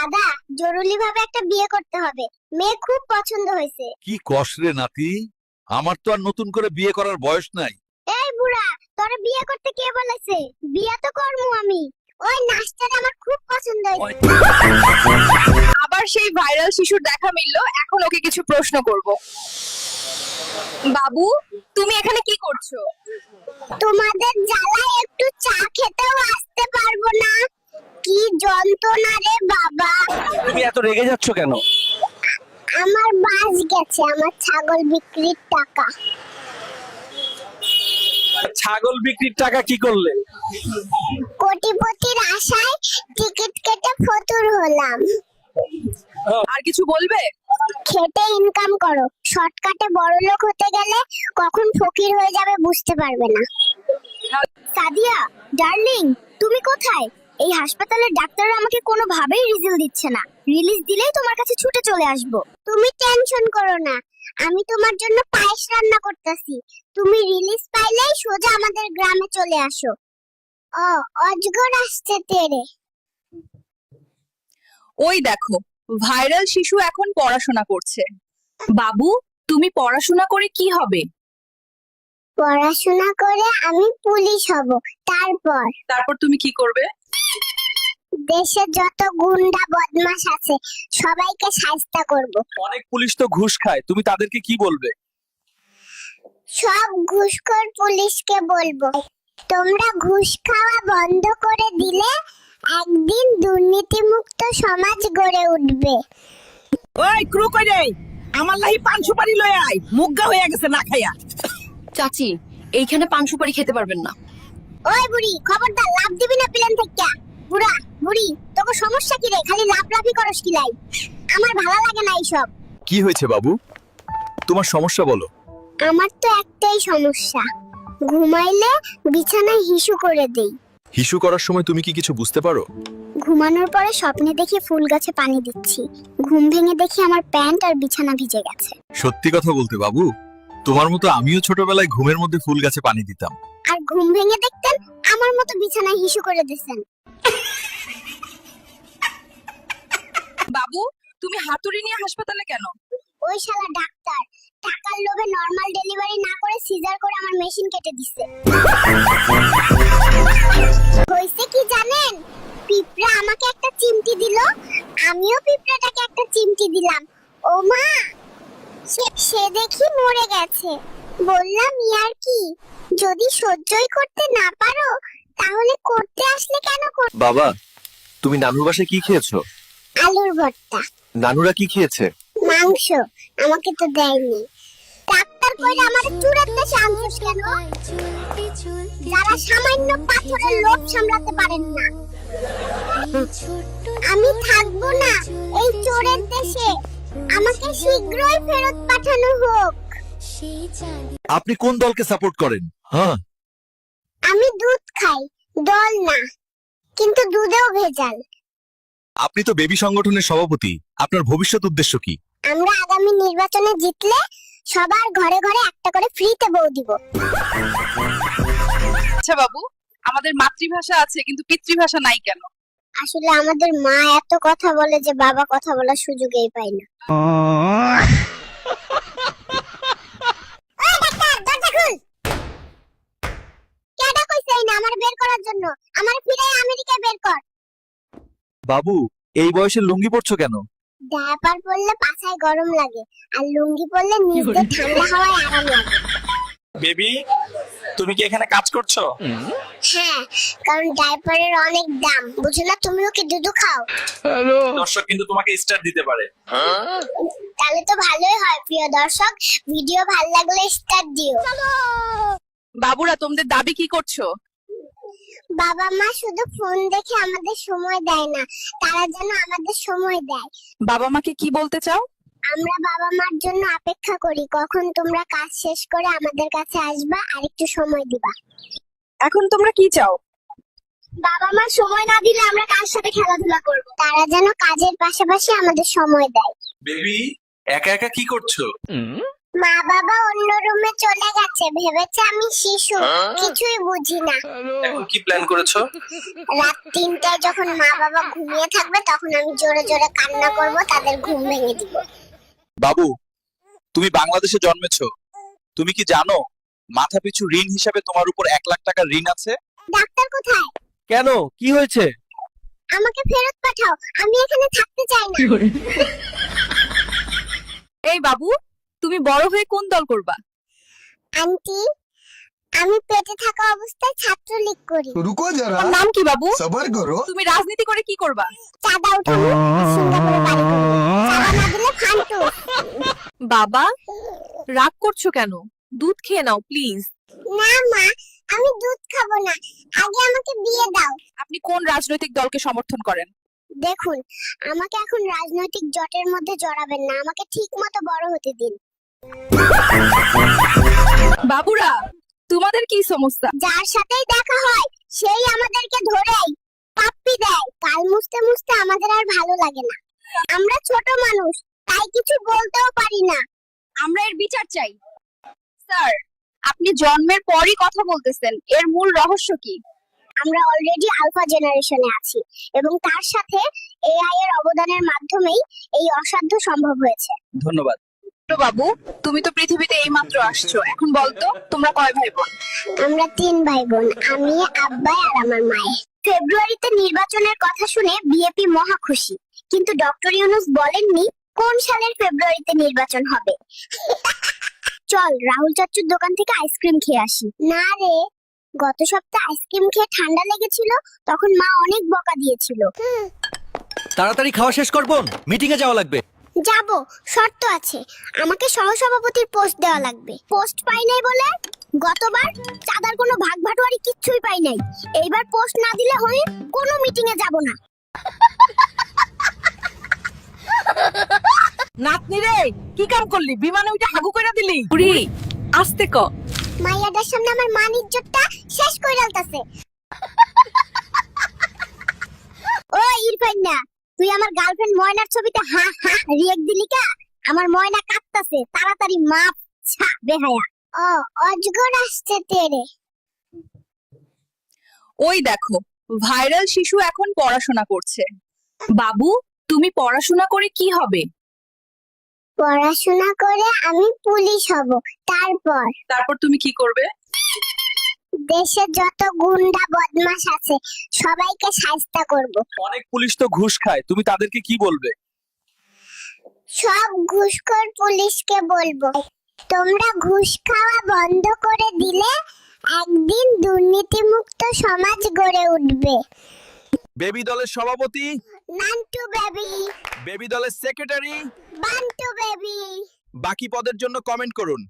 দাদা, জরুরি ভাবে একটা বিয়ে করতে হবে, মেয়ে খুব পছন্দ হয়েছে। কি কস রে নাতি, আমার তো আর নতুন করে বিয়ে করার বয়স নাই। এই বুড়া, তোর বিয়ে করতে কে বলেছে? বিয়ে তো করবো আমি। ওই নাচটা আমার খুব পছন্দ হয়েছে। আবার সেই ভাইরাল শিশুর দেখা মিললো, এখন ওকে কিছু প্রশ্ন করব। বাবু, তুমি এখানে কি করছো? তোমাদের জ্বালায় একটু চা খেতেও আসতে পারবো না। কি যন্ত্রণা রে বাবা। তুমি এত রেগে যাচ্ছ কেন? আমার বাস গেছে, আমার ছাগল বিক্রির টাকা। ছাগল বিক্রির টাকা কি করলে? কোটিপতির আশায় টিকিট কেটে ফতুর হলাম। আর কিছু বলবে? খেটে ইনকাম করো, শর্টকাটে বড়লোক হতে গেলে কখন ফকির হয়ে যাবে বুঝতে পারবে না। সাদিয়া ডার্লিং, তুমি কোথায়? এই হাসপাতালের ডাক্তাররা আমাকে কোনোভাবেই রিজিল দিচ্ছে না। রিলিজ দিলেই তোমার কাছে ছুটে চলে আসব। তুমি টেনশন করো না, আমি তোমার জন্য পায়েস রান্না করতেছি। তুমি রিলিজ পাইলেই সোজা আমাদের গ্রামে চলে আসো। ও অজগর আসছে তেরে। ওই দেখো, ভাইরাল শিশু এখন পড়াশোনা করছে। বাবু, তুমি পড়াশোনা করে কি হবে? পড়াশোনা করে আমি পুলিশ হব। তারপর তুমি কি করবে? দেশে যত গুন্ডা বদমাশ আছে সবাইকে শাস্তি করব। অনেক পুলিশ তো ঘুষ খায়, তুমি তাদেরকে কি বলবে? সব ঘুষখোর পুলিশকে বলবো, তোমরা ঘুষ খাওয়া বন্ধ করে দিলে একদিন দুর্নীতিমুক্ত সমাজ গড়ে উঠবে। ওই ক্রু কই রে, আমার লাহি পান সুপারি লয়ে আয়, মুগ্গা হয়ে গেছে না খাইয়া। চাচি, এইখানে পান সুপারি খেতে পারবেন না। ওই বুড়ি, খবরদার লাভ দিবি না প্লেন থেকে। বুড়া বুড়ি, তোকে সমস্যা কি রে? খালি লাফলাফি করস কি লাই? আমার ভালো লাগে না এইসব। কি হয়েছে বাবু, তোমার সমস্যা বলো। আমার তো একটাই সমস্যা, ঘুমাইলে বিছানায় হিসু করে দেই। হিসু করার সময় তুমি কি কিছু বুঝতে পারো? ঘুমানোর পরে স্বপ্নে দেখি ফুল গাছে পানি দিচ্ছি, ঘুম ভেঙে দেখি আমার প্যান্ট আর বিছানা ভিজে গেছে। সত্যি কথা বলতে বাবু, তোমার মতো আমিও ছোটবেলায় ঘুমের মধ্যে ফুল গাছে পানি দিতাম। আর ঘুম ভেঙে দেখতেন আমার মতো বিছানায় হিসু করে দিচ্ছেন। বাবু, তুমি হাতুড়ি নিয়ে হাসপাতালে কেন? ওই শালা ডাক্তার টাকার লোভে নরমাল ডেলিভারি না করে সিজার করে আমার মেশিন কেটে দিচ্ছে। হইছে কি জানেন? পিঁপড়া আমাকে একটা চিমটি দিল, আমিও পিঁপড়াটাকে একটা চিমটি দিলাম। ও মা, সে দেখি মরে গেছে। বললাম ইয়ার কি, যদি সহ্যই করতে না পারো তাহলে করতে আসলে কেন? বাবা, তুমি নানুর বাসায় কি খেয়েছো? আলুর ভর্তা। নানুরা কি খেয়েছে? মাংস। আমাকে তো দেয়নি। ডাক্তার কইরা আমার চুরের দেশে আনছিস কেন? যারা সামান্য পাথরের লোভ সামলাতে পারেন না। আমি থাকবো না এই চোরের দেশে, আমাকে শীঘ্রই ফেরত পাঠানো হোক। আপনি কোন দলকে সাপোর্ট করেন? হ্যাঁ, আমি দুধ খাই, দল না, কিন্তু দুধেও ভেজাল। আপনি তো বেবি সংগঠনের সভাপতি, আপনার ভবিষ্যৎ উদ্দেশ্য কি? আমরা আগামী নির্বাচনে জিতলে সবার ঘরে ঘরে একটা করে ফ্রিতে বউ দিব। আচ্ছা বাবু, আমাদের মাতৃভাষা আছে কিন্তু পিতৃভাষা নাই কেন? আসলে আমাদের মা এত কথা বলে যে বাবা কথা বলার সুযোগই পায় না। ওই ডাক্তার, দরজা খুল। কেডা কইছে এই না আমার বের করার জন্য? আমার ফিরে আমেরিকায় বের কর। বাবু, এই বয়সে লুঙ্গি পরছো কেন? ডায়াপার পরলে পাছায় গরম লাগে, আর লুঙ্গি পরলে নিচ দিয়ে ঠান্ডা হাওয়ায় আরাম লাগে। বেবি, তুমি কি এখানে কাজ করছো? হ্যাঁ, কারণ ডায়াপারের অনেক দাম, বুঝো না? তুমিও কি দুধু খাও? দর্শক কিন্তু তোমাকে স্টার দিতে পারে। তাহলে তো ভালোই হয়। প্রিয় দর্শক, ভিডিও ভালো লাগলে স্টার দিও। বাবুরা, তোমাদের দাবি কি করছো? বাবা মা শুধু ফোন দেখে আমাদের সময় দেয় না, তারা যেন আমাদের সময় দেয়। বাবা মাকে কি বলতে চাও? আমরা বাবা মার জন্য অপেক্ষা করি, কখন তোমরা কাজ শেষ করে আমাদের কাছে আসবা আর একটু সময় দিবা। এখন তোমরা কি চাও? বাবা মা সময় না দিলে আমরা কার সাথে খেলাধুলা করব? তারা যেন কাজের পাশাপাশি আমাদের সময় দেয়। বেবি, একা একা কি করছো? মা বাবা অন্য রুমে চলে গেছে, ভেবেছে আমি শিশু, কিছুই বুঝি না। এখন কি প্ল্যান করেছো? রাত 3টায় যখন মা বাবা ঘুমিয়ে থাকবে তখন আমি জোরে জোরে কান্না করব, তাদের ঘুম ভেঙে দিব। বাবু, তুমি বাংলাদেশে জন্মেছো, তুমি কি জানো মাথাপিছু ঋণ হিসাবে তোমার উপর 1 লাখ টাকার ঋণ আছে? ডাক্তার কোথায়? কেন, কি হয়েছে? আমাকে ফেরত পাঠাও, আমি এখানে থাকতে চাই না। এই বাবু, তুমি বড় হয়ে কোন দল করবা? আন্টি, আমি পেটে থাকা অবস্থায় ছাত্রলীগ করি। रुको जरा তোমার নাম কি বাবু? सबर करो। তুমি রাজনীতি করে কি করবা? চাঁদা উঠাবো, সিঙ্গাপুরে বাড়ি করবো। চাঁদা না দিলে ফান্টু। বাবা, রাগ করছো কেন? দুধ খেয়ে নাও প্লিজ। না মা, আমি দুধ খাবো না, আগে আমাকে বিয়ে দাও। আপনি কোন রাজনৈতিক দলকে সমর্থন করেন? দেখুন, আমাকে এখন রাজনৈতিক জটের মধ্যে জড়াবেন না, আমাকে ঠিক মতো বড় হতে দিন। বাবুরা, তোমাদের কি সমস্যা? যার সাথেই দেখা হয় সেই আমাদেরকে ধরেই পাপ্পি দেয়। কাল মুছতে মুছতে আমাদের আর ভালো লাগে না। আমরা ছোট মানুষ, তাই কিছু বলতেও পারি না। আমরা এর বিচার চাই। স্যার, আপনি জন্মের পরই কথা বলতেছেন, এর মূল রহস্য কি? আমরা অলরেডি আলফা জেনারেশনে আছি এবং তার সাথে এআই এর অবদানের মাধ্যমেই এই অসাধ্য সম্ভব হয়েছে। ধন্যবাদ। বাবু, তুমি তো পৃথিবীতে এইমাত্র আসছো, এখন বলতো তোমরা কয় ভাই বোন? আমরা 3 ভাই বোন, আমি, আব্বা আর আমার মায়ে। ফেব্রুয়ারিতে নির্বাচনের কথা শুনে বিএপি মহা খুশি, কিন্তু ডক্টর ইউনূস বলেননি কোন সালের ফেব্রুয়ারিতে নির্বাচন হবে। চল রাহুল চাচুর দোকান থেকে আইসক্রিম খেয়ে আসি। না রে, গত সপ্তাহে আইসক্রিম খেয়ে ঠান্ডা লেগেছিল, তখন মা অনেক বকা দিয়েছিল। তাড়াতাড়ি খাওয়া শেষ করব, মিটিং এ যাওয়া লাগবে। যাব, শর্ত আছে, আমাকে সহসভাপতির পোস্ট দেওয়া লাগবে। পোস্ট পাই নাই বলে গতবার চাঁদার কোনো ভাগ ভাটোয়ারি কিচ্ছুই পাই নাই। এইবার পোস্ট না দিলে হয় কোনো মিটিং এ যাব না। নাতনি রে, কি কাম করলি? বিমানে উঠে হাগু কইরা দিলি? বুড়ি, আস্তে ক। মাইয়াটার সামনে আমার মান ইজ্জতটা শেষ করে ডালতাছে। ও ইরফান না, তুই আমার গার্লফ্রেন্ড ময়নার ছবিতে হা হা রিয়েক্ট দিলি কা? আমার ময়না কাঁদতাছে, তাড়াতাড়ি মাপ ছা বেহায়া। ও অজগর আসছে তেরে। ওই দেখো, ভাইরাল শিশু এখন পড়াশোনা করছে। বাবু, তুমি পড়াশোনা করে কি হবে? পড়াশোনা করে আমি পুলিশ হব, তারপর তুমি কি করবে? দেশে যত গুন্ডা বদমাশ আছে সবাইকে শায়েস্তা করব। অনেক পুলিশ তো ঘুষ খায়, তুমি তাদেরকে কি বলবে? সব ঘুষখোর পুলিশকে বলবো, তোমরা ঘুষ খাওয়া বন্ধ করে দিলে একদিন দুর্নীতিমুক্ত সমাজ গড়ে উঠবে। বেবি দলের সভাপতি, নান্টু বেবি, বেবি দলের সেক্রেটারি, বান্টু বেবি। বাকি পদের জন্য কমেন্ট করুন।